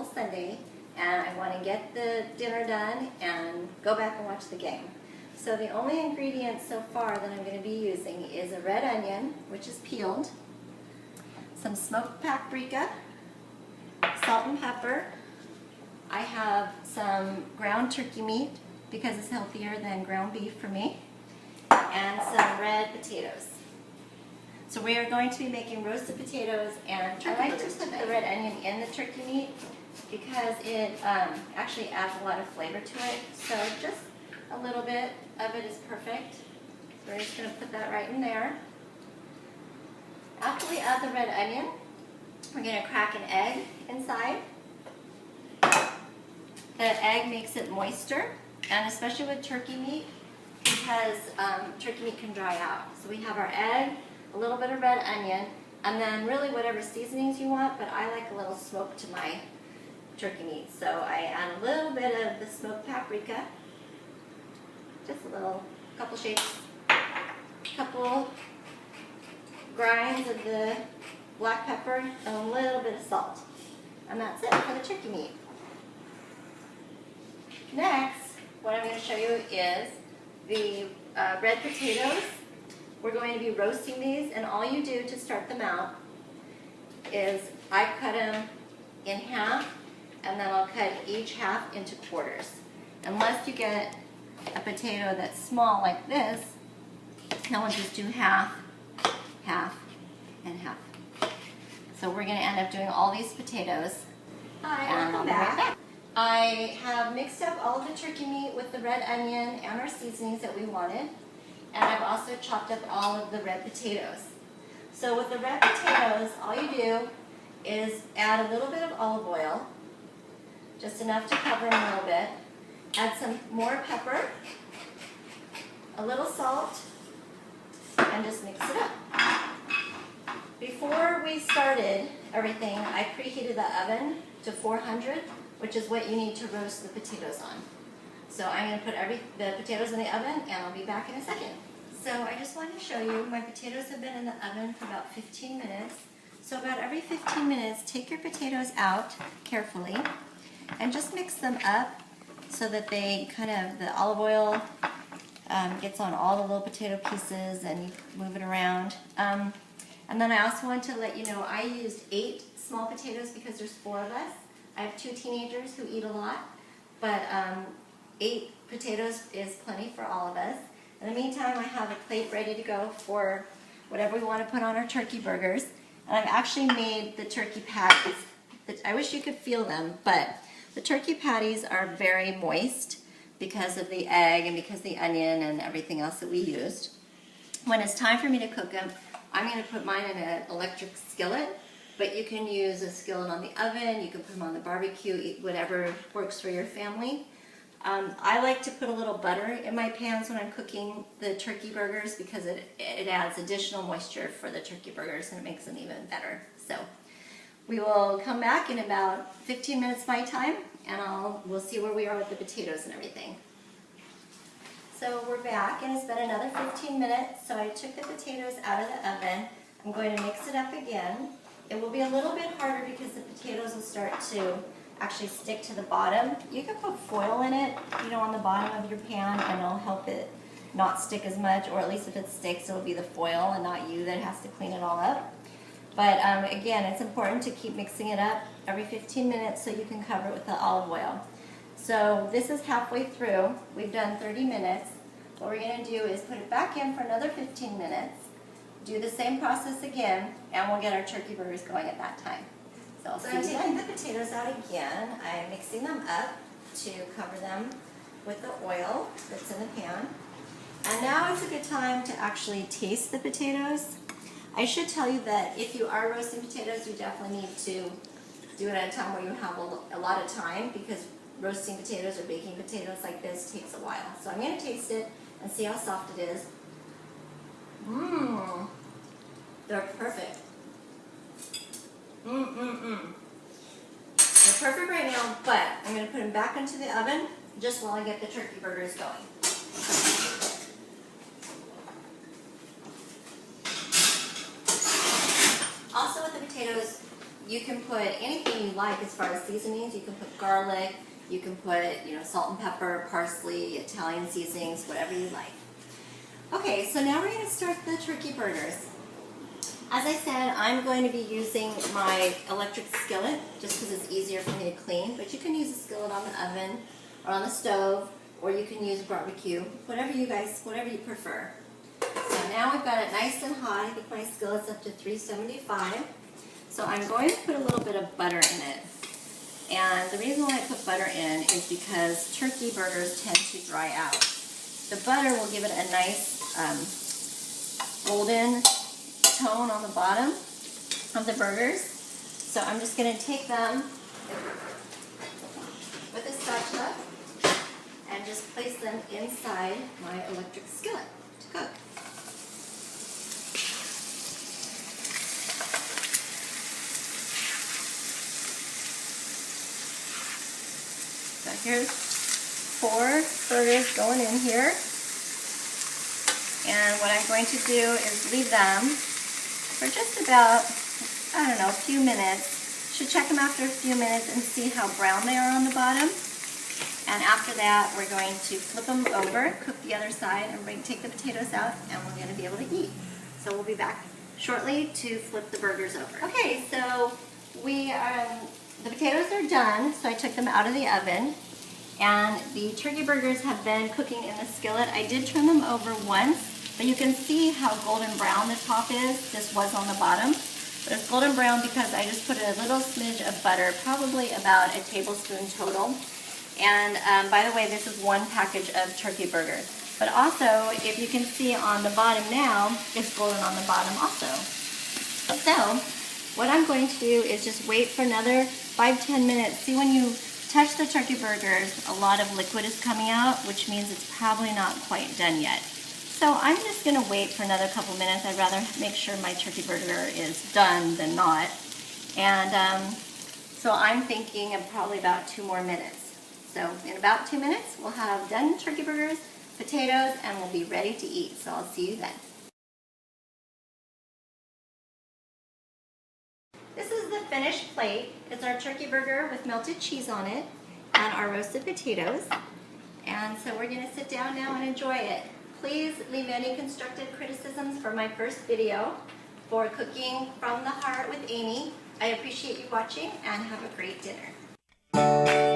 beautiful Sunday and I want to get the dinner done and go back and watch the game. So the only ingredients so far that I'm going to be using is a red onion, which is peeled, some smoked paprika, salt and pepper. I have some ground turkey meat because it's healthier than ground beef for me, and some red potatoes. So we are going to be making roasted potatoes, and I like to put the red onion in the turkey meat because it actually adds a lot of flavor to it. So just a little bit of it is perfect. So we're just going to put that right in there. After we add the red onion, we're going to crack an egg inside. The egg makes it moister, and especially with turkey meat, because turkey meat can dry out. So we have our egg, a little bit of red onion, and then really whatever seasonings you want, but I like a little smoke to my turkey meat. So I add a little bit of the smoked paprika, just a little, couple shakes, couple grinds of the black pepper, and a little bit of salt. And that's it for the turkey meat. Next, what I'm going to show you is the red potatoes. We're going to be roasting these, and all you do to start them out is I cut them in half, and then I'll cut each half into quarters. Unless you get a potato that's small like this, then we'll just do half, half, and half. So we're going to end up doing all these potatoes. Hi, welcome back. I have mixed up all of the turkey meat with the red onion and our seasonings that we wanted. And I've also chopped up all of the red potatoes. So with the red potatoes, all you do is add a little bit of olive oil, just enough to cover them a little bit. Add some more pepper, a little salt, and just mix it up. Before we started everything, I preheated the oven to 400, which is what you need to roast the potatoes on. So I'm going to put the potatoes in the oven, and I'll be back in a second. So I just wanted to show you, my potatoes have been in the oven for about 15 minutes. So about every 15 minutes, take your potatoes out carefully and just mix them up so that they the olive oil gets on all the little potato pieces, and you move it around. And then I also want to let you know I used 8 small potatoes because there's 4 of us. I have 2 teenagers who eat a lot, but 8 potatoes is plenty for all of us. In the meantime, I have a plate ready to go for whatever we want to put on our turkey burgers. And I've actually made the turkey patties. I wish you could feel them, but the turkey patties are very moist because of the egg and because of the onion and everything else that we used. When it's time for me to cook them, I'm going to put mine in an electric skillet, but you can use a skillet on the oven, you can put them on the barbecue, whatever works for your family. I like to put a little butter in my pans when I'm cooking the turkey burgers because it adds additional moisture for the turkey burgers and it makes them even better. So we will come back in about 15 minutes my time, and we'll see where we are with the potatoes and everything. So we're back, and it's been another 15 minutes. So I took the potatoes out of the oven. I'm going to mix it up again. It will be a little bit harder because the potatoes will start to actually stick to the bottom. You can put foil in it, on the bottom of your pan, and it'll help it not stick as much, or at least if it sticks, it'll be the foil and not you that has to clean it all up. But again, it's important to keep mixing it up every 15 minutes so you can cover it with the olive oil. So this is halfway through. We've done 30 minutes. What we're going to do is put it back in for another 15 minutes, do the same process again, and we'll get our turkey burgers going at that time. So I'm taking the potatoes out again. I'm mixing them up to cover them with the oil that's in the pan. And now is a good time to actually taste the potatoes. I should tell you that if you are roasting potatoes, you definitely need to do it at a time where you have a lot of time, because roasting potatoes or baking potatoes like this takes a while. So I'm going to taste it and see how soft it is. Mmm, they're perfect. They're perfect right now, but I'm going to put them back into the oven just while I get the turkey burgers going. Also with the potatoes, you can put anything you like as far as seasonings. You can put garlic, you can put, salt and pepper, parsley, Italian seasonings, whatever you like. Okay, so now we're going to start the turkey burgers. As I said, I'm going to be using my electric skillet just because it's easier for me to clean, but you can use a skillet on the oven or on the stove, or you can use barbecue, whatever you prefer. So now we've got it nice and hot. I think my skillet's up to 375. So I'm going to put a little bit of butter in it. And the reason why I put butter in is because turkey burgers tend to dry out. The butter will give it a nice golden tone on the bottom of the burgers. So I'm just going to take them with a spatula and just place them inside my electric skillet to cook. So here's 4 burgers going in here. And what I'm going to do is leave them for just about, I don't know, a few minutes. Should check them after a few minutes and see how brown they are on the bottom. And after that, we're going to flip them over, cook the other side, and take the potatoes out, and we're going to be able to eat. So we'll be back shortly to flip the burgers over. Okay, so the potatoes are done, so I took them out of the oven. And the turkey burgers have been cooking in the skillet. I did turn them over once, but you can see how golden brown the top is. This was on the bottom. But it's golden brown because I just put a little smidge of butter, probably about a tablespoon total. And by the way, this is 1 package of turkey burgers. But also, if you can see on the bottom now, it's golden on the bottom also. So, what I'm going to do is just wait for another 5-10 minutes. See, when you touch the turkey burgers, a lot of liquid is coming out, which means it's probably not quite done yet. So I'm just going to wait for another couple minutes. I'd rather make sure my turkey burger is done than not. And so I'm thinking of probably about 2 more minutes. So in about 2 minutes, we'll have done turkey burgers, potatoes, and we'll be ready to eat. So I'll see you then. This is the finished plate. It's our turkey burger with melted cheese on it and our roasted potatoes. And so we're going to sit down now and enjoy it. Please leave any constructive criticisms for my first video for Cooking from the Heart with Amy. I appreciate you watching and have a great dinner.